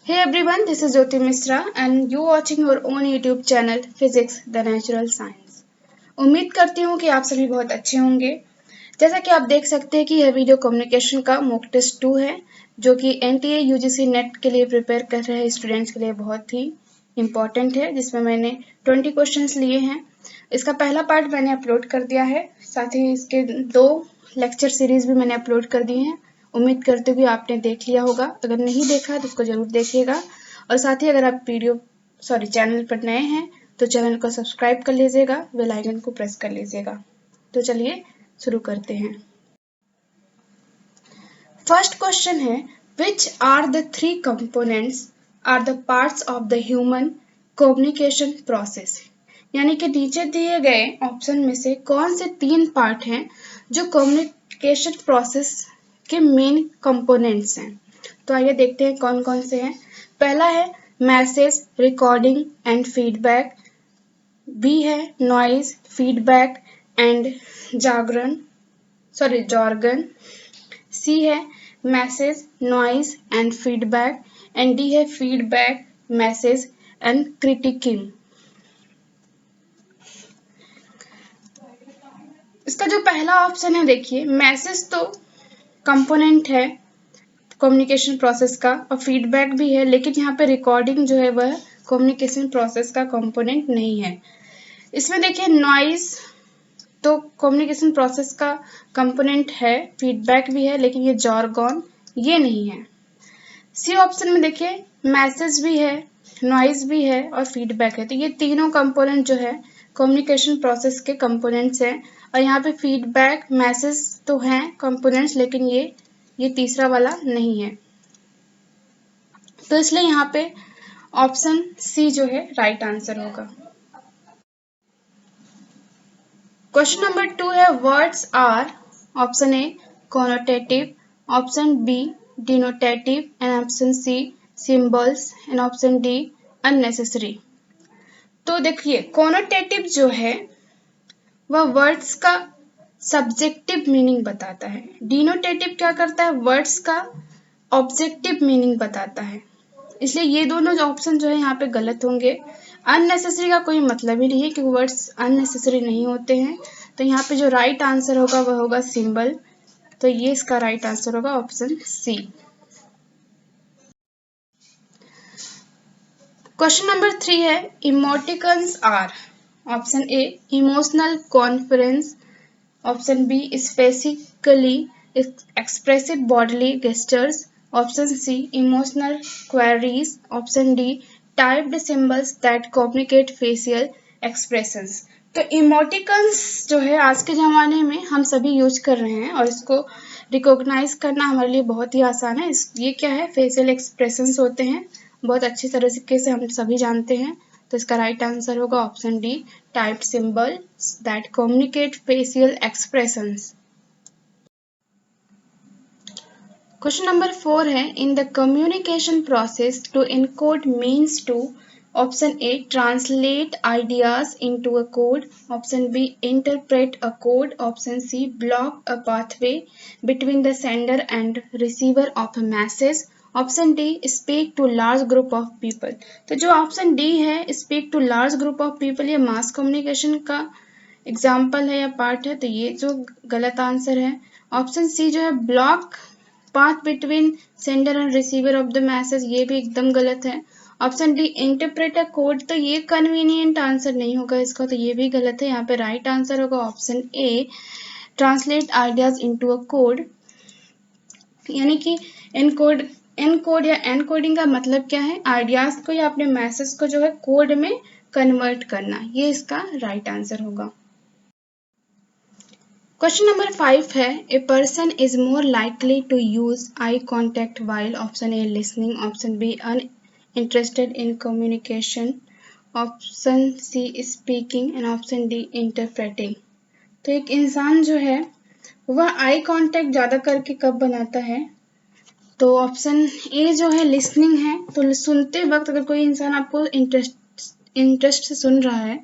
Hey everyone, this is Jyoti Misra and you watching your own YouTube channel Physics the Natural Science। उम्मीद करती हूँ कि आप सभी बहुत अच्छे होंगे। जैसा कि आप देख सकते हैं कि यह वीडियो कम्युनिकेशन का मॉक टेस्ट 2 है, जो कि NTA UGC नेट के लिए प्रिपेयर कर रहे स्टूडेंट्स के लिए बहुत ही इम्पोर्टेंट है, जिसमें मैंने 20 क्वेश्चंस लिए हैं। इसका पहला पार्ट मैंने अपलोड कर दिया है, साथ ही इसके 2 लेक्चर सीरीज भी मैंने अपलोड कर दी हैं। उम्मीद करती हूँ आपने देख लिया होगा। अगर नहीं देखा तो उसको जरूर देखिएगा, और साथ ही अगर आप चैनल पर नए हैं तो चैनल को सब्सक्राइब कर लीजिएगा, बेल आइकन को प्रेस कर लीजिएगा। तो चलिए शुरू करते हैं। फर्स्ट क्वेश्चन है, which are the 3 components are the parts of the human communication process. यानी कि नीचे दिए गए ऑप्शन में से कौन से 3 पार्ट हैं जो कम्युनिकेशन प्रोसेस के मेन कंपोनेंट्स हैं। तो आइए देखते हैं कौन कौन से हैं। पहला है message, recording and feedback. B है noise, feedback and jargon. C है message, noise and feedback and D है फीडबैक, मैसेज एंड क्रिटिकिंग। इसका जो पहला ऑप्शन है, देखिए मैसेज तो कंपोनेंट है कम्युनिकेशन प्रोसेस का, और फीडबैक भी है, लेकिन यहाँ पे रिकॉर्डिंग जो है वह कम्युनिकेशन प्रोसेस का कंपोनेंट नहीं है। इसमें देखिए नॉइज तो कम्युनिकेशन प्रोसेस का कंपोनेंट है, फीडबैक भी है, लेकिन ये जॉर्गन ये नहीं है। सी ऑप्शन में देखिए मैसेज भी है, नॉइज भी है और फीडबैक है, तो ये तीनों कंपोनेंट जो है कम्युनिकेशन प्रोसेस के कंपोनेंट्स हैं। और यहाँ पे फीडबैक, मैसेज तो हैं कंपोनेंट्स, लेकिन ये तीसरा वाला नहीं है। तो इसलिए यहाँ पे ऑप्शन सी जो है राइट आंसर होगा। क्वेश्चन नंबर 2 है, words are option A connotative, option B denotative and option C symbols and option D unnecessary. तो देखिए कॉनोटेटिव जो है वह वर्ड्स का सब्जेक्टिव मीनिंग बताता है। डिनोटेटिव क्या करता है, वर्ड्स का ऑब्जेक्टिव मीनिंग बताता है। इसलिए ये दोनों ऑप्शन जो है यहाँ पे गलत होंगे। अननेसेसरी का कोई मतलब ही नहीं है, क्योंकि वर्ड्स अननेसेसरी नहीं होते हैं। तो यहाँ पे जो राइट आंसर होगा वह होगा सिंबल। तो ये इसका राइट आंसर होगा ऑप्शन सी। क्वेश्चन नंबर 3 है, emoticons are option A emotional conference, option B specifically expressive bodily gestures, option C emotional queries, option D typed symbols that communicate facial expressions. तो emoticons जो है आज के ज़माने में हम सभी यूज कर रहे हैं, और इसको रिकॉग्नाइज करना हमारे लिए बहुत ही आसान है। ये क्या है, फेशियल एक्सप्रेशंस होते हैं, बहुत अच्छी तरीके से हम सभी जानते हैं। तो इसका राइट आंसर होगा option D typed symbols that communicate facial expressions. Question number 4 है, in the communication process to encode means to, option A translate ideas into a code, option B interpret a code, option C block a pathway between the sender and receiver of a message, option D speak to large group of people. तो जो option D है speak to large group of people, ये mass communication का example है या part है, तो ये जो गलत आंसर है। ऑप्शन सी जो है block path between sender and receiver of the message, ये भी एकदम गलत है। Option D interpret a code, तो ये कन्वीनियंट आंसर नहीं होगा इसका, तो ये भी गलत है। यहाँ पे राइट आंसर होगा option A translate ideas into a code. यानी कि एनकोड या एनकोडिंग का मतलब क्या है, आइडियाज को या अपने मैसेज को जो है कोड में कन्वर्ट करना, ये इसका राइट आंसर होगा। क्वेश्चन नंबर 5 है, a person is more likely to use eye contact while, option A listening, option B uninterested in communication, option C speaking and option D interpreting. तो एक इंसान जो है वह आई कांटेक्ट ज़्यादा करके कब बनाता है, तो ऑप्शन ए जो है लिसनिंग है। तो सुनते वक्त अगर कोई इंसान आपको इंटरेस्ट से सुन रहा है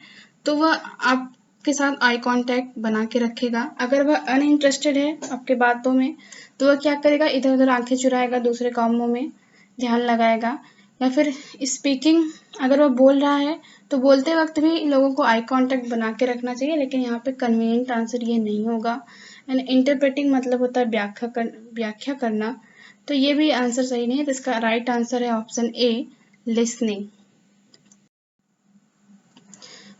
तो वह आपके साथ आई कांटेक्ट बना के रखेगा। अगर वह अनइंटरेस्टेड है आपके बातों में तो वह क्या करेगा, इधर उधर आंखें चुराएगा, दूसरे कामों में ध्यान लगाएगा। या फिर स्पीकिंग, अगर वो बोल रहा है तो बोलते वक्त भी लोगों को आई कांटेक्ट बना के रखना चाहिए, लेकिन यहाँ पे कन्वीनियंट आंसर ये नहीं होगा। एंड इंटरप्रेटिंग मतलब होता है व्याख्या करना, तो ये भी आंसर सही नहीं है। तो इसका राइट आंसर है option A, listening.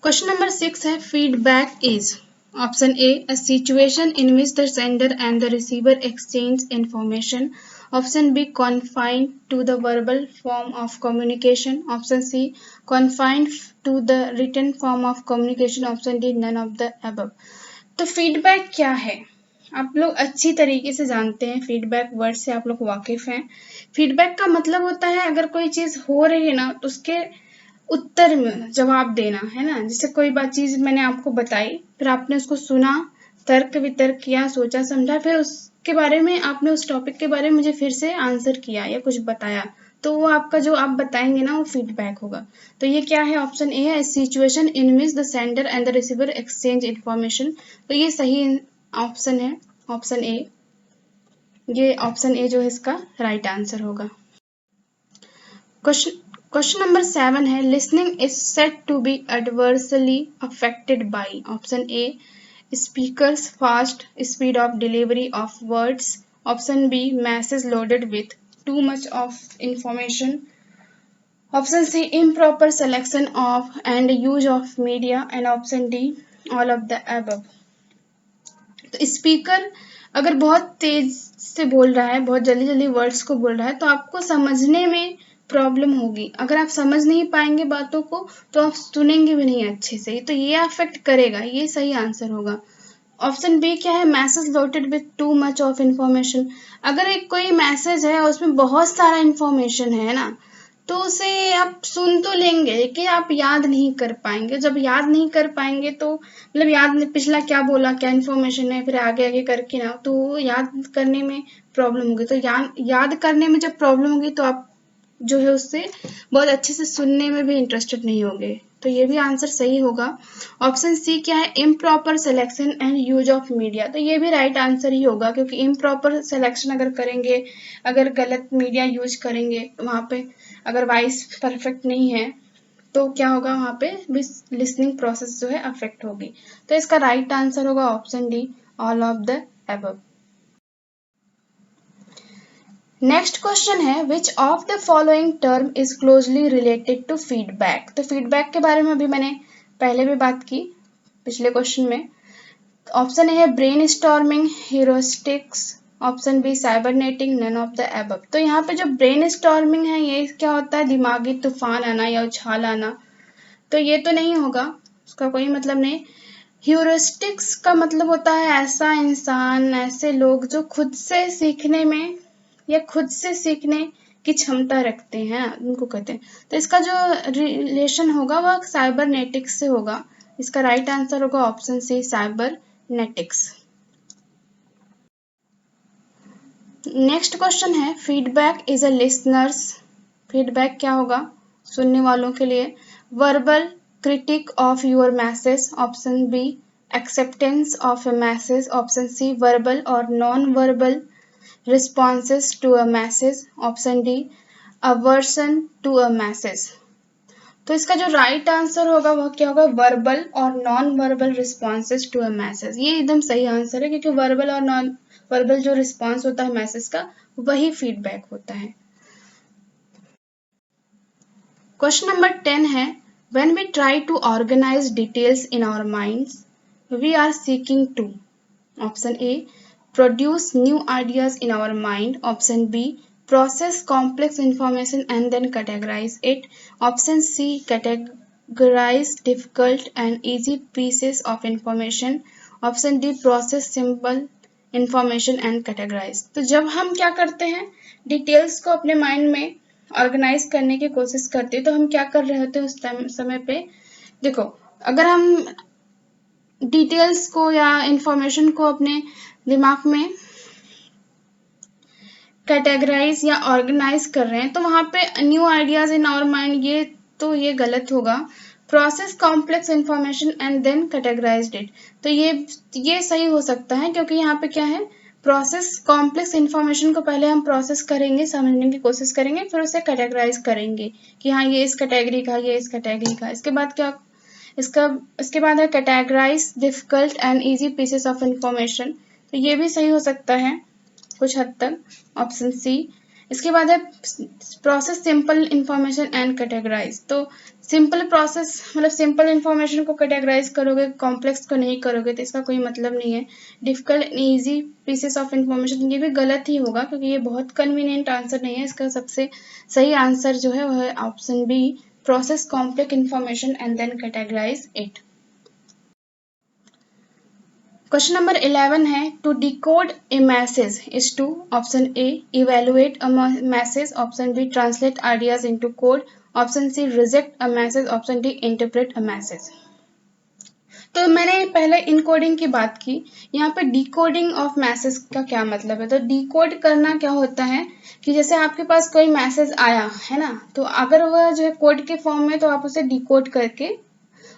Question number 6 है feedback is option A a situation in which the sender and the receiver exchange information, option B confined to the verbal form of communication, option C confined to the written form of communication, option D none of the above। तो feedback क्या है, आप लोग अच्छी तरीके से जानते हैं, फीडबैक वर्ड से आप लोग वाकिफ हैं। फीडबैक का मतलब होता है अगर कोई चीज हो रही है ना तो उसके उत्तर में जवाब देना, है ना। जैसे कोई बात चीज मैंने आपको बताई, फिर आपने उसको सुना, तर्क वितर्क किया, सोचा समझा, फिर उसके बारे में आपने उस टॉपिक के बारे में मुझे फिर से आंसर किया या कुछ बताया, तो वो आपका जो आप बताएंगे ना वो फीडबैक होगा। तो ये क्या है, ऑप्शन ए है situation in which the sender and the receiver exchange information. तो ये सही ऑप्शन है, ऑप्शन ए। ये ऑप्शन ए जो है इसका राइट आंसर होगा। क्वेश्चन नंबर 7 है listening is said to be adversely affected by, option A speaker's fast speed of delivery of words, option B message loaded with too much of information, option C improper selection of and use of media, and option D all of the above। तो speaker अगर बहुत तेज से बोल रहा है, बहुत जल्दी जल्दी वर्ड्स को बोल रहा है, तो आपको समझने में प्रॉब्लम होगी। अगर आप समझ नहीं पाएंगे बातों को तो आप सुनेंगे भी नहीं अच्छे से, तो ये अफेक्ट करेगा। ये सही आंसर होगा। ऑप्शन बी क्या है, message loaded with too much of information. अगर एक कोई मैसेज है उसमें बहुत सारा इंफॉर्मेशन है ना, तो उसे आप सुन तो लेंगे लेकिन आप याद नहीं कर पाएंगे। जब याद नहीं कर पाएंगे तो मतलब याद पिछला क्या बोला, क्या इन्फॉर्मेशन है, फिर आगे आगे करके ना, तो याद करने में प्रॉब्लम होगी। तो याद करने में जब प्रॉब्लम होगी तो आप जो है उससे बहुत अच्छे से सुनने में भी इंटरेस्टेड नहीं होंगे। तो ये भी आंसर सही होगा। ऑप्शन सी क्या है, improper selection and use of media. तो ये भी राइट आंसर ही होगा, क्योंकि इम्प्रॉपर सिलेक्शन अगर करेंगे, अगर गलत मीडिया यूज करेंगे वहाँ पे, अगर वॉइस परफेक्ट नहीं है तो क्या होगा, वहाँ पे लिसनिंग प्रोसेस जो है अफेक्ट होगी। तो इसका राइट आंसर होगा option D, all of the above. Next question है which of the following term is closely related to feedback. तो फीडबैक के बारे में अभी मैंने पहले भी बात की पिछले क्वेश्चन में। ऑप्शन ए है brain storming, heuristics, option B cybernating, none of the above. तो यहाँ पे जो ब्रेन स्टॉर्मिंग है ये क्या होता है, दिमागी तूफान आना या उछाल आना, तो ये तो नहीं होगा, उसका कोई मतलब नहीं। ह्यूरिस्टिक्स का मतलब होता है ऐसा इंसान, ऐसे लोग जो खुद से सीखने में या खुद से सीखने की क्षमता रखते हैं, उनको कहते हैं। तो इसका जो रिलेशन होगा वह साइबरनेटिक्स से होगा। इसका राइट आंसर होगा option C, cybernetics. Next question है feedback is a listeners. Feedback क्या होगा, सुनने वालों के लिए। Verbal critique of your message, option B acceptance of a message, option C verbal और non verbal responses to a message, option D aversion to a message। तो इसका जो राइट आंसर होगा वह क्या होगा, वर्बल और non verbal responses to a message. ये एकदम सही आंसर है, क्योंकि वर्बल और नॉन वर्बल जो रिस्पॉन्स होता है मैसेज का वही फीडबैक होता है। क्वेश्चन नंबर 10 है when we try to organise details in our minds we are seeking to, option A produce new ideas in our mind, option B process complex information and then categorize it, option C categorize difficult and easy pieces of information, option D process simple information and categorize। तो जब हम क्या करते हैं, details को अपने mind में organise करने की कोशिश करते हैं, तो हम क्या कर रहे होते हैं उस समय पे। देखो, अगर हम डिटेल्स को या इंफॉर्मेशन को अपने दिमाग में कैटेगराइज या ऑर्गेनाइज कर रहे हैं, तो वहां पे new ideas in our mind, ये गलत होगा। Process complex information and then categorised it, तो ये सही हो सकता है, क्योंकि यहाँ पे क्या है, प्रोसेस कॉम्प्लेक्स इंफॉर्मेशन को पहले हम प्रोसेस करेंगे, समझने की कोशिश करेंगे, फिर उसे कैटेगराइज करेंगे कि हाँ ये इस कैटेगरी का, ये इस कैटेगरी का। इसके बाद क्या, इसके बाद है categorise difficult and easy pieces of information. तो ये भी सही हो सकता है कुछ हद तक, ऑप्शन सी। इसके बाद है process simple information and categorise. तो सिंपल प्रोसेस मतलब सिंपल इंफॉर्मेशन को कैटेगराइज करोगे, कॉम्प्लेक्स को नहीं करोगे, तो इसका कोई मतलब नहीं है। Difficult and easy pieces of information, ये भी गलत ही होगा क्योंकि ये बहुत कन्वीनियंट आंसर नहीं है। इसका सबसे सही आंसर जो है वह है option B, process complex information and then categorise it. Question number 11 है, to decode a message is to, option A evaluate a message, option B translate ideas into code, option C reject a message, option D interpret a message. तो मैंने पहले encoding की बात की, यहाँ पे decoding of message का क्या मतलब है। तो डिकोड करना क्या होता है कि जैसे आपके पास कोई मैसेज आया है ना, तो अगर वह जो है कोड के फॉर्म में, तो आप उसे डिकोड करके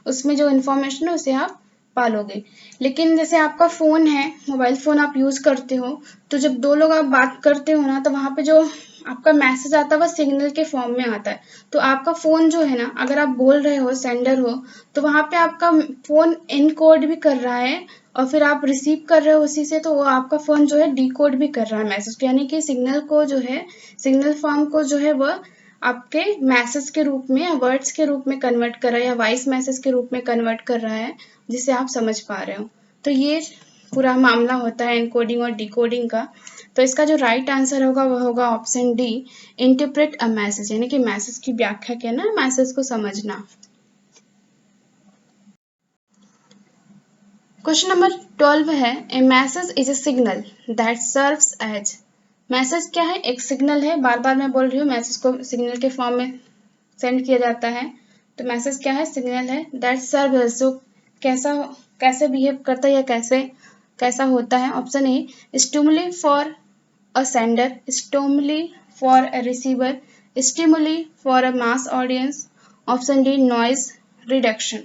उसमें जो इन्फॉर्मेशन है उसे आप पालोगे। लेकिन जैसे आपका फ़ोन है, मोबाइल फ़ोन आप यूज़ करते हो, तो जब दो लोग आप बात करते हो ना, तो वहाँ पे जो आपका मैसेज आता है वह सिग्नल के फॉर्म में आता है। तो आपका फ़ोन जो है ना, अगर आप बोल रहे हो, सेंडर हो, तो वहाँ पे आपका फ़ोन इनकोड भी कर रहा है और फिर आप रिसीव कर रहे हो उसी से, तो वो आपका फ़ोन जो है डिकोड भी कर रहा है मैसेज, यानी कि सिग्नल को जो है, सिग्नल फॉर्म को जो है वह आपके मैसेज के रूप में या वर्ड्स के रूप में कन्वर्ट कर रहा है या वॉइस मैसेज के रूप में कन्वर्ट कर रहा है, जिसे आप समझ पा रहे हो। तो ये पूरा मामला होता है एनकोडिंग और डिकोडिंग का। तो इसका जो राइट आंसर होगा वह होगा option D, interpret a message, यानी कि मैसेज की व्याख्या करना, मैसेज को समझना। क्वेश्चन नंबर 12 है, a message is a signal that serves as. Message क्या है, एक सिग्नल है, बार बार मैं बोल रही हूँ, मैसेज को सिग्नल के फॉर्म में सेंड किया जाता है। तो मैसेज क्या है, सिग्नल है, दैट सर्व, जो कैसे बिहेव करता है या कैसा होता है। Option A stimuli for a sender, stimuli for a receiver, stimuli for a mass audience, option D noise reduction.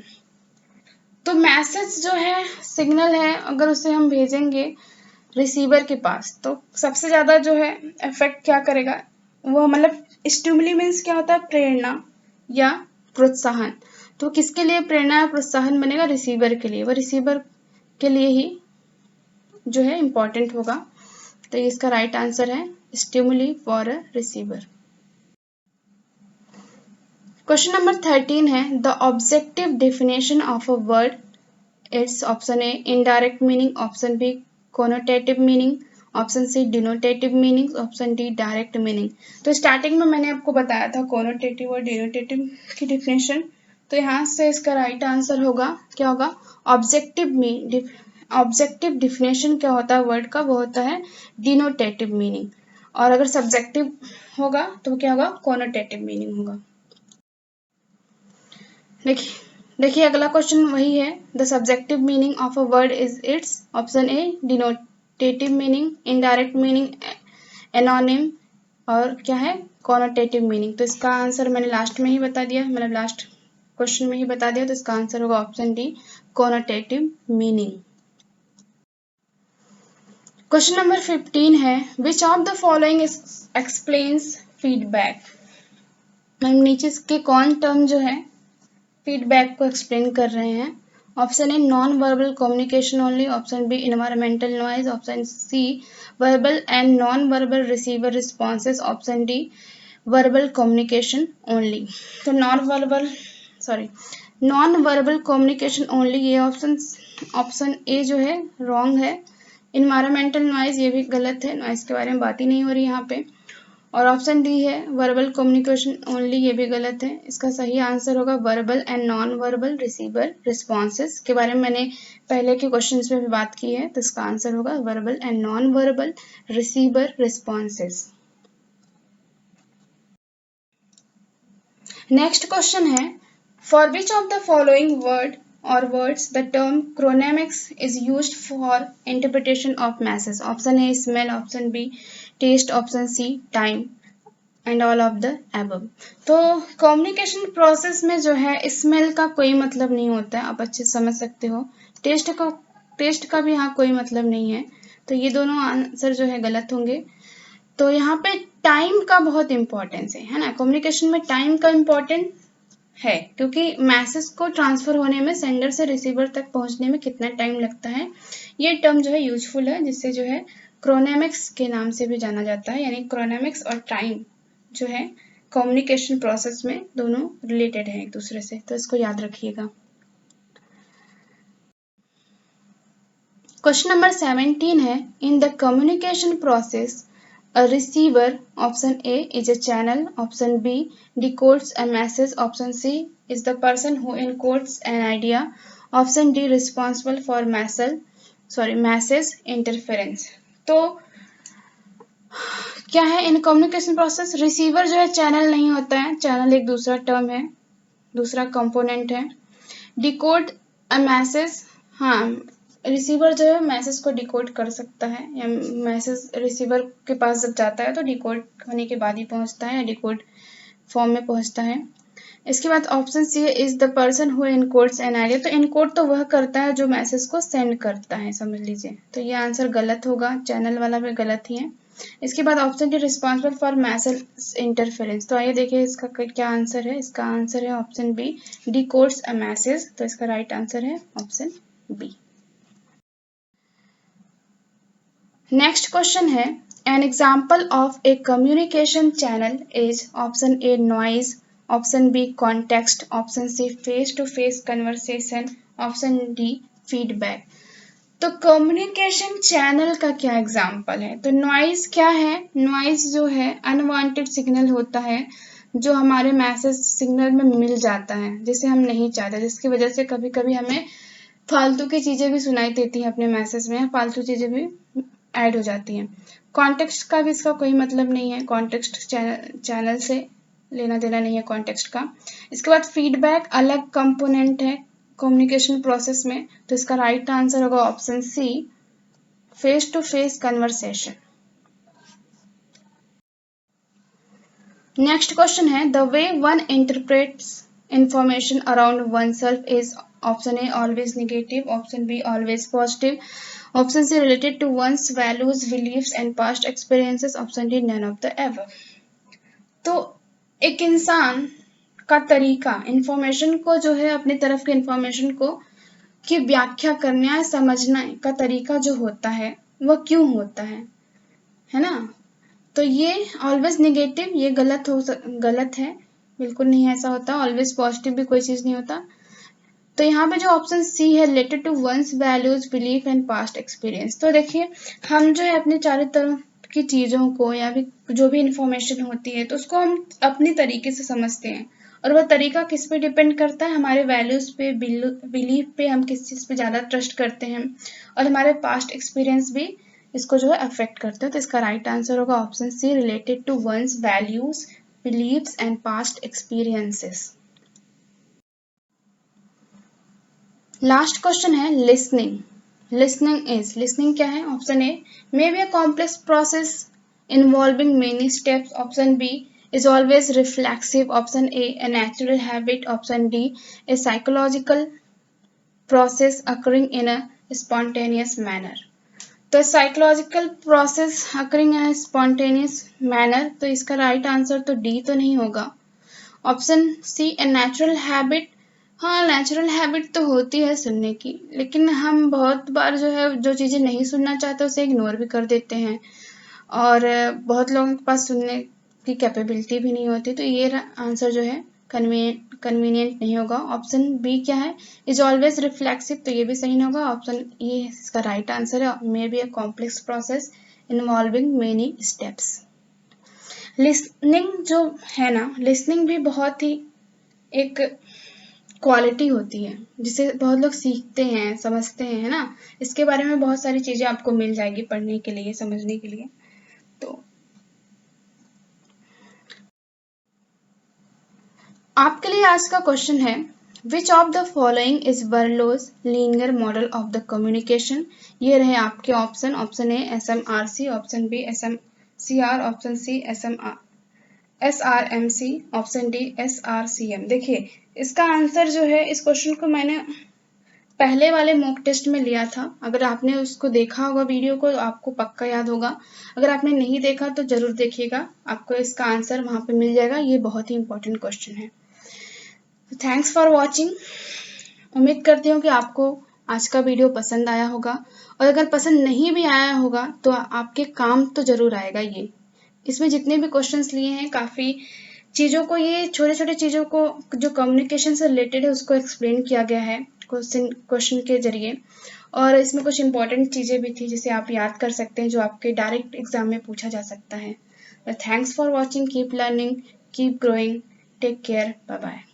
तो मैसेज जो है सिग्नल है, अगर उसे हम भेजेंगे रिसीवर के पास, तो सबसे ज़्यादा जो है इफेक्ट क्या करेगा, वो मतलब स्टिमुली मीन्स क्या होता है, प्रेरणा या प्रोत्साहन। तो किसके लिए प्रेरणा या प्रोत्साहन बनेगा, रिसीवर के लिए, वह रिसीवर के लिए ही जो है इम्पोर्टेंट होगा। तो इसका राइट आंसर है stimuli for a receiver. Question number 13 है, the objective definition of a word, its option A indirect meaning, option B connotative meaning, option C denotative meaning, option D direct meaning. तो starting में मैंने आपको बताया था connotative और denotative की definition. तो यहाँ से इसका राइट आंसर होगा, क्या होगा, ऑब्जेक्टिव डिफिनेशन क्या होता है वर्ड का, वो होता है डिनोटेटिव मीनिंग। और अगर सब्जेक्टिव होगा तो क्या होगा, कोनोटेटिव मीनिंग होगा। देखिए अगला क्वेश्चन वही है, the subjective meaning of a word is its, option A denotative meaning, indirect meaning, anonym, और क्या है, कॉनोटेटिव मीनिंग। तो इसका आंसर मैंने लास्ट में ही बता दिया, मतलब लास्ट क्वेश्चन में ही बता दिया। तो इसका आंसर होगा option D, connotative meaning. Question number 15 है, which of the following explains feedback. नीचे के कौन टर्म जो है फीडबैक को एक्सप्लेन कर रहे हैं। Option A non verbal communication only, option B environmental noise, option C verbal and non verbal receiver responses, option D verbal communication only. तो नॉन वर्बल कम्युनिकेशन ओनली, ये ऑप्शन ए जो है wrong है। Environmental noise ये भी गलत है, noise के बारे में बात ही नहीं हो रही यहाँ पे। और ऑप्शन डी है वर्बल कम्युनिकेशन ओनली, ये भी गलत है। इसका सही आंसर होगा verbal and non verbal receiver responses, के बारे में मैंने पहले के क्वेश्चंस में भी बात की है। तो इसका आंसर होगा verbal and non verbal receiver responses. Next question है, for which of the following word और words the term chronemics is used for interpretation of message. Option A smell, option B taste, option C time and all of the above. तो communication process में जो है smell का कोई मतलब नहीं होता है, आप अच्छे से समझ सकते हो। टेस्ट का भी यहाँ कोई मतलब नहीं है। तो ये दोनों आंसर जो है गलत होंगे। तो यहाँ पे टाइम का बहुत इंपॉर्टेंस है ना, कम्युनिकेशन में टाइम का इम्पोर्टेंट है, क्योंकि मैसेज को ट्रांसफर होने में सेंडर से रिसीवर तक पहुंचने में कितना टाइम लगता है, ये टर्म जो है यूजफुल है, जिससे जो है क्रोनेमिक्स के नाम से भी जाना जाता है, यानी क्रोनेमिक्स और टाइम जो है कम्युनिकेशन प्रोसेस में दोनों रिलेटेड है एक दूसरे से, तो इसको याद रखिएगा। क्वेश्चन नंबर 17 है, in the communication process a receiver, option A, is a channel, option B, decodes a message, option C, is the person who encodes an idea, option D, responsible for message interference। तो क्या है in communication process, receiver जो है channel नहीं होता है, channel एक दूसरा टर्म है, दूसरा कंपोनेंट है। डिकोड अ मैसेज, हाँ रिसीवर जो है मैसेज को डिकोड कर सकता है, या मैसेज रिसीवर के पास जब जाता है तो डिकोड होने के बाद ही पहुंचता है, या डिकोड फॉर्म में पहुंचता है। इसके बाद ऑप्शन सी है, is the person who encodes an idea. तो इनकोड तो वह करता है जो मैसेज को सेंड करता है, समझ लीजिए। तो ये आंसर गलत होगा, चैनल वाला भी गलत ही है। इसके बाद option D, responsible for message interference. तो आइए देखिए इसका क्या आंसर है। इसका आंसर है option B, decodes a message. तो इसका राइट आंसर है ऑप्शन बी। नेक्स्ट क्वेश्चन है, an example of a communication channel is option A noise, option B context, option C face to face conversation, option D feedback. तो communication channel का क्या example है? तो noise क्या है? Noise जो है अनवांटेड सिग्नल होता है, जो हमारे मैसेज सिग्नल में मिल जाता है, जिसे हम नहीं चाहते, जिसकी वजह से कभी कभी हमें फालतू की चीजें भी सुनाई देती हैं अपने मैसेज में, फालतू चीजें भी ऐड हो जाती हैं। कॉन्टेक्स्ट का भी इसका कोई मतलब नहीं है, कॉन्टेक्स्ट चैनल से लेना देना नहीं है कॉन्टेक्स्ट का। इसके बाद फीडबैक अलग कंपोनेंट है कम्युनिकेशन प्रोसेस में, तो इसका राइट आंसर होगा option C, face to face conversation. Next question है, the way one interprets information around one self is option A always negative, option B always positive, option C related to one's values beliefs and past experiences, option D none of the above. तो एक इंसान का तरीका information को जो है, अपनी तरफ के इंफॉर्मेशन को की व्याख्या करने या समझने का तरीका जो होता है वह क्यों होता है ना। तो ये ऑलवेज नेगेटिव ये गलत है, बिल्कुल नहीं ऐसा होता। ऑलवेज पॉजिटिव भी कोई चीज नहीं होता। तो यहाँ पे जो ऑप्शन सी है, related to one's values belief and past experience. तो देखिए हम जो है अपने चारों तरफ की चीजों को या भी जो भी इंफॉर्मेशन होती है तो उसको हम अपनी तरीके से समझते हैं, और वह तरीका किस पे डिपेंड करता है, हमारे वैल्यूज पे, बिलीफ पे, हम किस चीज पे ज्यादा ट्रस्ट करते हैं, और हमारे पास्ट एक्सपीरियंस भी इसको जो है अफेक्ट करते हैं। तो इसका राइट आंसर होगा option C, related to one's values beliefs and past experiences. Last question है लिसनिंग। लिसनिंग क्या है? Option A may be a complex process involving many steps, option B is always reflexive, option A a natural habit, option D a psychological process occurring in a spontaneous manner। तो psychological process occurring in spontaneous manner, तो इसका right answer तो D तो नहीं होगा। Option C a natural habit, हाँ natural habit तो होती है सुनने की, लेकिन हम बहुत बार जो है जो चीज़ें नहीं सुनना चाहते उसे इग्नोर भी कर देते हैं, और बहुत लोगों के पास सुनने की कैपेबिलिटी भी नहीं होती। तो ये आंसर जो है कन्वीनियंट नहीं होगा। ऑप्शन बी क्या है, इज ऑलवेज रिफ्लेक्सिव, तो ये भी सही नहीं होगा। ऑप्शन ये इसका राइट आंसर है, मे be a complex process involving many steps. Listening जो है ना, लिसनिंग भी बहुत ही एक क्वालिटी होती है जिसे बहुत लोग सीखते हैं, समझते हैं, है ना। इसके बारे में बहुत सारी चीजें आपको मिल जाएगी पढ़ने के लिए, समझने के लिए। तो आपके लिए आज का क्वेश्चन है, which of the following is Berlo's linear model of the communication. ये रहे आपके option, option A SMRC, option B SMCR, option C SRMC, option D SRCM। देखिए इसका आंसर जो है, इस क्वेश्चन को मैंने पहले वाले मॉक टेस्ट में लिया था। अगर आपने उसको देखा होगा वीडियो को तो आपको पक्का याद होगा। अगर आपने नहीं देखा तो ज़रूर देखिएगा, आपको इसका आंसर वहाँ पे मिल जाएगा। ये बहुत ही इंपॉर्टेंट क्वेश्चन है। Thanks for watching. उम्मीद करती हूँ कि आपको आज का वीडियो पसंद आया होगा, और अगर पसंद नहीं भी आया होगा तो आपके काम तो ज़रूर आएगा ये। इसमें जितने भी क्वेश्चंस लिए हैं काफ़ी चीज़ों को, ये छोटे छोटे चीज़ों को जो कम्युनिकेशन से रिलेटेड है उसको एक्सप्लेन किया गया है क्वेश्चन के जरिए। और इसमें कुछ इंपॉर्टेंट चीज़ें भी थी जिसे आप याद कर सकते हैं, जो आपके डायरेक्ट एग्जाम में पूछा जा सकता है। Thanks for watching, keep learning, keep growing, take care, bye bye.